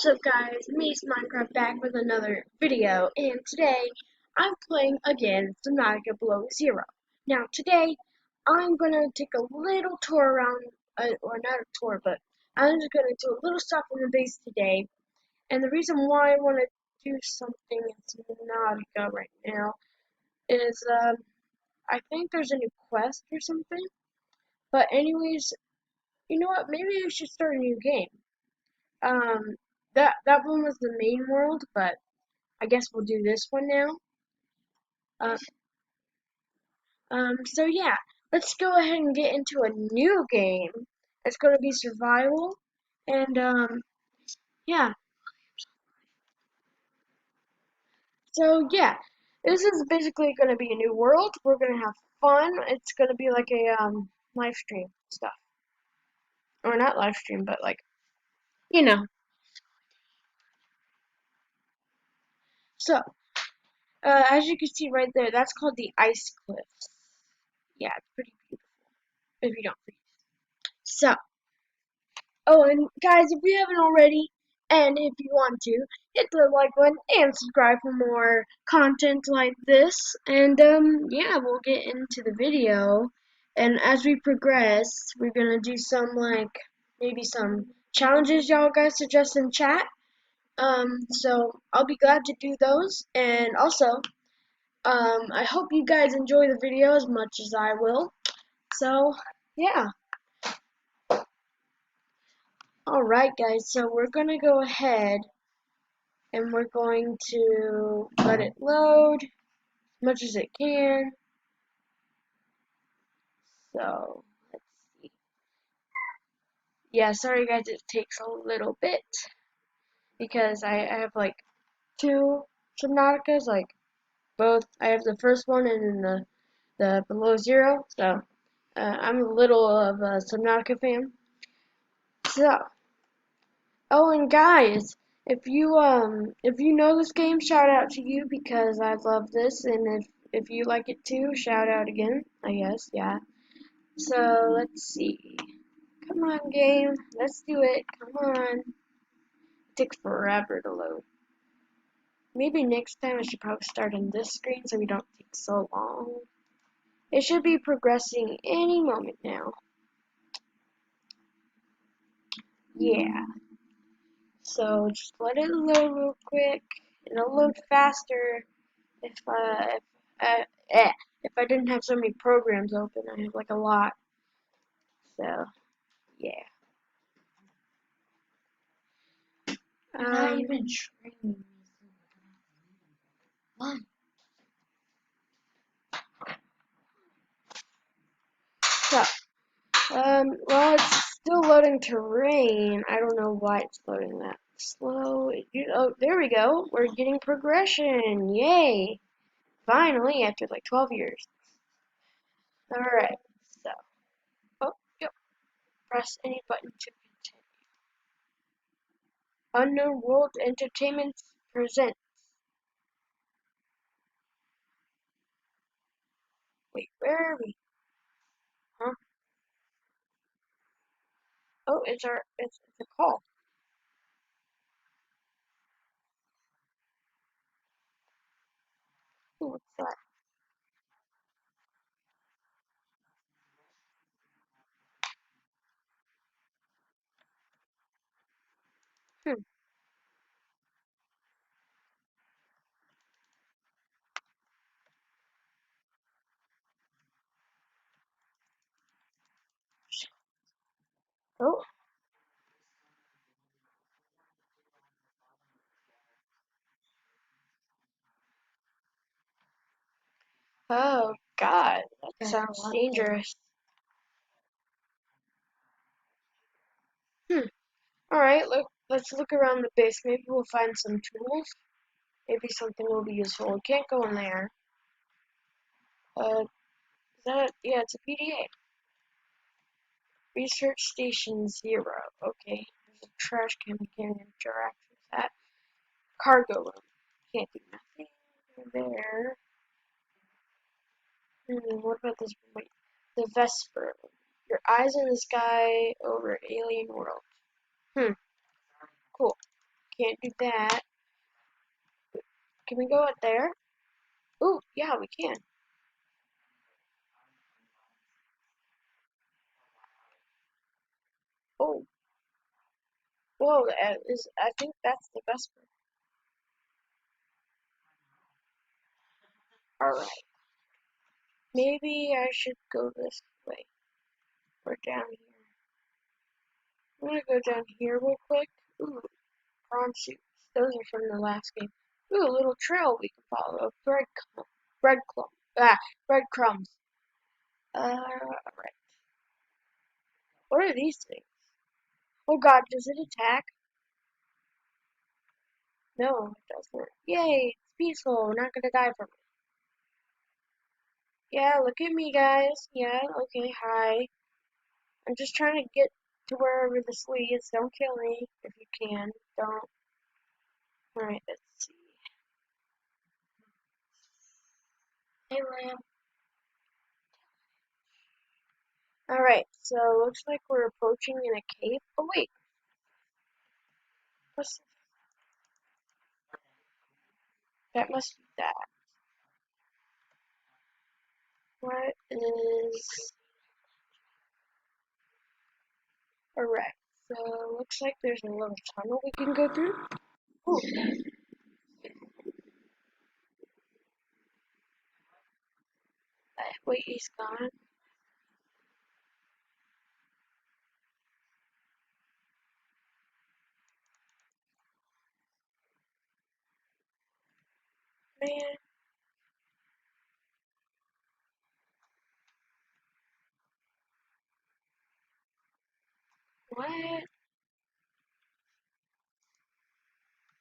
What's up guys, Me's Minecraft back with another video, and today I'm playing again Subnautica Below Zero. Now today I'm gonna take a little tour around, or not a tour, but I'm just gonna do a little stuff in the base today. And the reason why I want to do something in Subnautica right now is I think there's a new quest or something. But anyways, you know what? Maybe I should start a new game. Um, that one was the main world, but I guess we'll do this one now. Uh, so yeah, let's go ahead and get into a new game. It's gonna be survival, and yeah. So yeah, this is basically gonna be a new world. We're gonna have fun. It's gonna be like a live stream stuff, or not live stream, but like you know. So as you can see right there, that's called the ice cliffs. Yeah, it's pretty beautiful if you don't freeze. So. Oh, and guys, if you haven't already, and if you want to, hit the like button and subscribe for more content like this. And yeah, we'll get into the video. And as we progress, we're gonna do some like maybe some challenges y'all guys suggest in chat. So I'll be glad to do those. And also, I hope you guys enjoy the video as much as I will. So yeah. Alright guys, so we're gonna go ahead and we're going to let it load as much as it can. So let's see. Yeah, sorry guys, it takes a little bit because I have like two Subnauticas, like both. I have the first one and then the Below Zero. So I'm a little of a Subnautica fan. So oh, and guys, if you know this game, shout out to you because I love this, and if you like it too, shout out again. I guess, yeah. So let's see. Come on, game. Let's do it. Come on. It takes forever to load. Maybe next time I should probably start on this screen so we don't take so long. It should be progressing any moment now. Yeah. So just let it load real quick. It'll load faster if uh, eh, if I didn't have so many programs open. I have like a lot. So yeah. You're not even training me. What? So well, it's still loading terrain. I don't know why it's loading that slow. Oh, there we go. We're getting progression. Yay! Finally, after like 12 years. All right. So, oh, yep. Press any button to continue. Unknown World Entertainment presents. Wait, where are we? Huh? Oh, it's a call. Ooh, what's that? Hmm. Oh, oh God, that Guys, sounds what the? dangerous. Hmm. All right, let's look around the base. Maybe we'll find some tools. Maybe something will be useful. We can't go in there. Is that? Yeah, it's a PDA. Research Station Zero. Okay, there's a trash can. We can't interact with that. Cargo room. Can't do nothing there. What about this? Wait, the Vesper. Your eyes in the sky over alien world. Hmm. Cool. can't do that. Can we go up there? Ooh, yeah, we can. Oh, whoa, I think that's the best part. Alright, maybe I should go this way, or down here. I'm gonna go down here real quick. Ooh, prawn suits. Those are from the last game. Ooh, a little trail we can follow. Breadcrumbs. Breadcrumbs. Alright. What are these things? Oh god, does it attack? No, it doesn't. Yay, it's peaceful. We're not gonna die from it. Yeah, look at me, guys. Yeah, okay, hi. I'm just trying to get to wherever this leads. Don't kill me if you can. Don't. Alright, let's see. Hey, Lamb. Alright, so looks like we're approaching in a cave. Oh, wait. What's that? Must be that. What is. Alright, so looks like there's a little tunnel we can go through. Ooh, wait, he's gone. Man, what?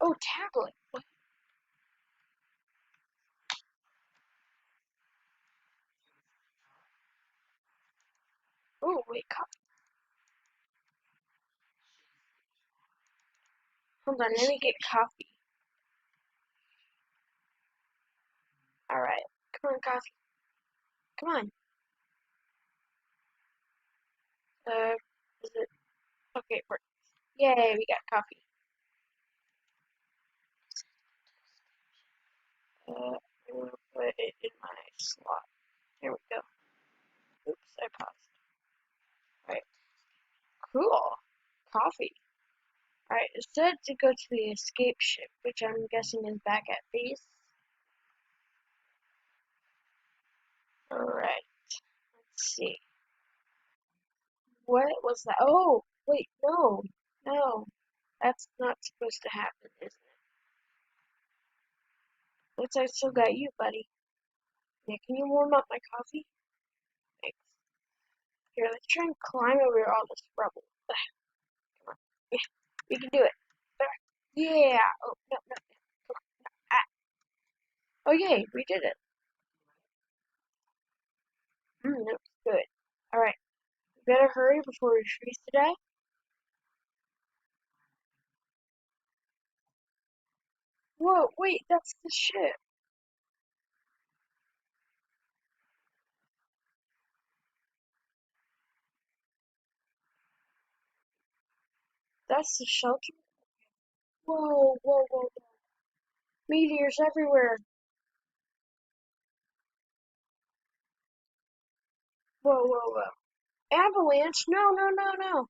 Oh, tablet. What? Oh, wait, coffee. Hold on, let me get coffee. Alright, come on, coffee. Come on. Uh, is it? Okay, yay, we got coffee. I'm gonna put it in my slot. There we go. Oops, I paused. Alright, cool. Coffee. Alright, it said to go to the escape ship, which I'm guessing is back at base. Alright, let's see. What was that? Oh, wait, no. No. That's not supposed to happen, is it? Looks like I still got you, buddy. Yeah, can you warm up my coffee? Thanks. Here, let's try and climb over all this rubble. Come on. Yeah, we can do it. There. Yeah. Oh, no, no, no. Come on. Ah. Oh, yay, we did it. That was good. Alright, we better hurry before we freeze to death. Whoa, wait, that's the ship. That's the shelter. Whoa, whoa, whoa, whoa. Meteors everywhere. Whoa, whoa, whoa. Avalanche? No, no, no, no.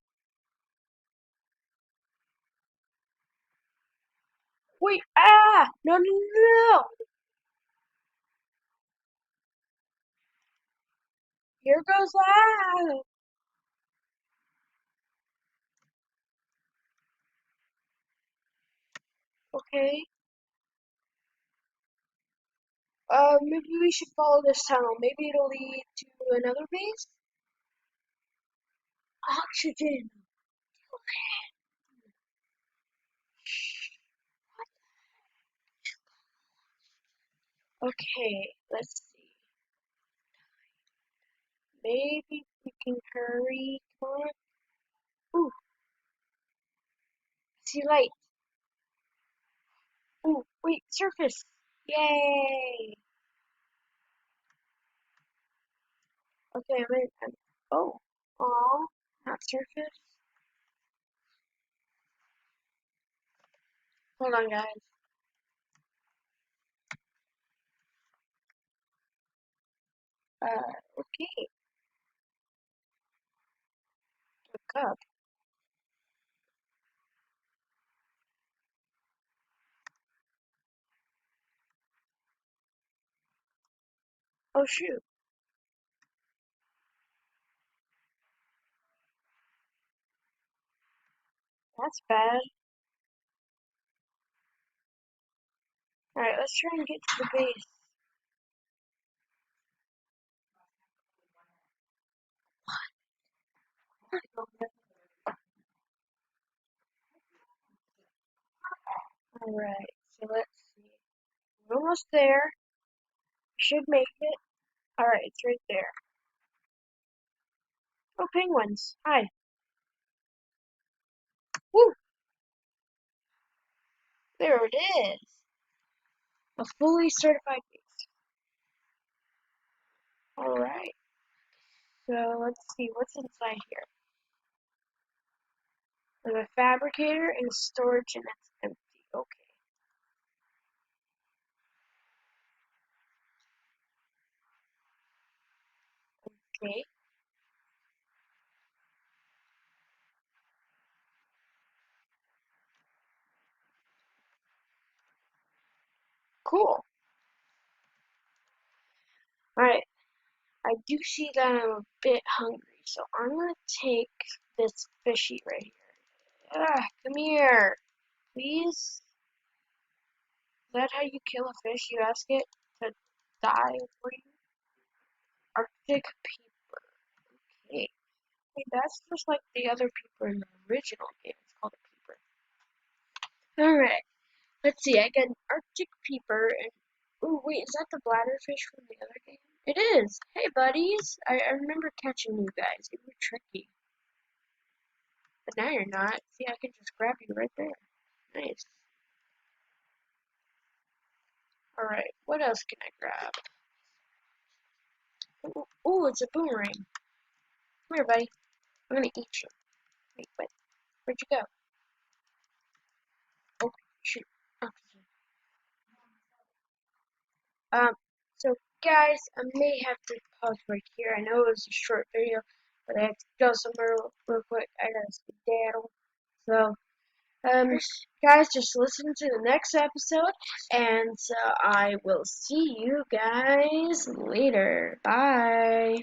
Wait, ah! No, no, no! Here goes ah! Okay. Maybe we should follow this tunnel. Maybe it'll lead to another base? Oxygen! Okay, let's see. Maybe we can hurry. Come on. Ooh, see light. Ooh, wait, surface. Yay! Okay, oh, aw, not surface. Hold on, guys. Okay. Look up. Oh, shoot. That's bad. Alright, let's try and get to the base. Alright, so let's see. We're almost there. Should make it. Alright, it's right there. Oh, penguins. Hi. Woo! There it is. A fully certified base. Alright, so let's see what's inside here. There's a fabricator and a storage and it's empty. Okay, cool. Alright, I do see that I'm a bit hungry, so I'm gonna take this fishy right here. Ah, come here, please. Is that how you kill a fish? You ask it to die for you? Arctic peeper. Okay. Hey, that's just like the other peeper in the original game. It's called a peeper. Alright, let's see. I got an Arctic peeper and. Oh, wait, is that the bladderfish from the other game? It is! Hey, buddies! I remember catching you guys. You were tricky. But now you're not. See, I can just grab you right there. Nice. Alright, what else can I grab? Ooh, it's a boomerang. Come here, buddy. I'm gonna eat you. Wait, what? Where'd you go? Oh, shoot. Oh, Um, so guys, I may have to pause right here. I know it was a short video, but I have to go somewhere real quick. I gotta skedaddle. So, guys, just listen to the next episode, and I will see you guys later. Bye.